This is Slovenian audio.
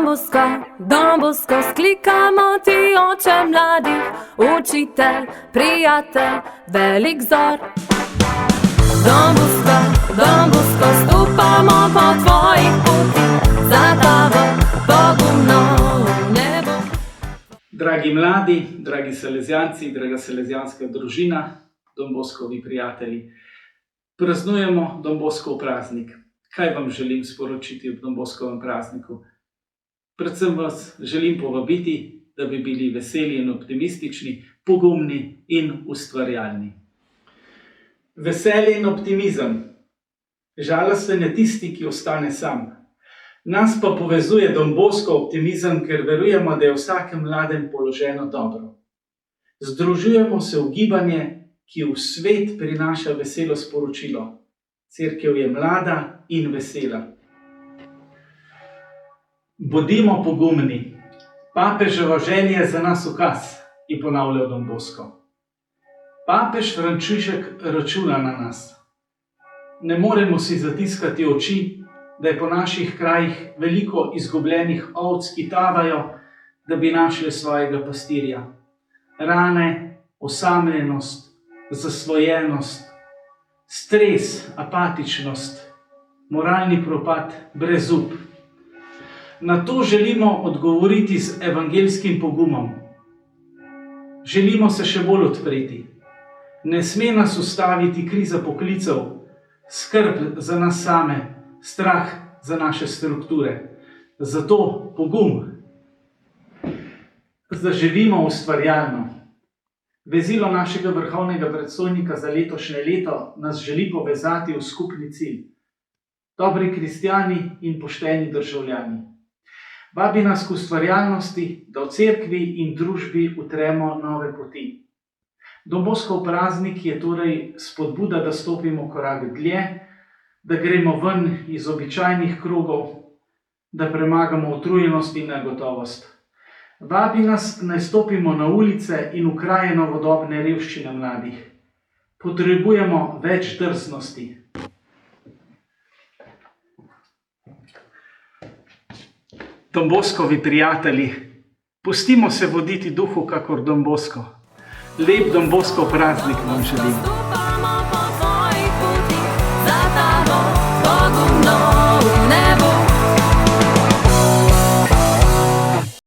Don Bosco, sklikamo ti oče mladih, učitelj, prijatelj, velik vzor. Don Bosco, stopamo po tvojih potih, za tabo pogumno v nebo. Dragi mladi, dragi salezijanci, draga salezijanska družina, Don Boscovi prijatelji, praznujemo Don Boscov praznik. Kaj vam želim sporočiti ob Don Boscovem prazniku? Predvsem vas želim povabiti, da bi bili veseli in optimistični, pogumni in ustvarjalni. Veselje in optimizem. Žalosten je tisti, ki ostane sam. Nas pa povezuje Don Bosco optimizem, ker verujemo, da je v vsakem mladem položeno dobro. Združujemo se v gibanje, ki v svet prinaša veselo sporočilo. Cerkev je mlada in vesela. Bodimo pogumni. Papeževa želja je za nas ukaz, je ponavljal Don Bosco. Papež Frančišek računa na nas. Ne moremo si zatiskati oči, da je po naših krajih veliko izgubljenih ovc, ki tavajo, da bi našli svojega pastirja. Rane, osamljenost, zasvojenost, stres, apatičnost, moralni propad, brezup. Na to želimo odgovoriti z evangeljskim pogumom. Želimo se še bolj odpreti. Ne sme nas ustaviti kriza poklicev, skrb za nas same, strah za naše strukture. Zato pogum. Zaživimo ustvarjalno. Vezilo našega vrhovnega predstojnika za letošnje leto nas želi povezati v skupni cilj. Dobri kristjani in pošteni državljani. Vabi nas k ustvarjalnosti, da v cerkvi in družbi utremo nove poti. Don Boscov praznik je torej spodbuda, da stopimo korak dlje, da gremo ven iz običajnih krogov, da premagamo utrujenost in negotovost. Vabi nas, naj stopimo na ulice in v kraje novodobne revščine mladih. Potrebujemo več drznosti. Don Boscovi prijatelji, pustimo se voditi duhu kakor Don Bosco. Lep Don Boscov praznik vam želim.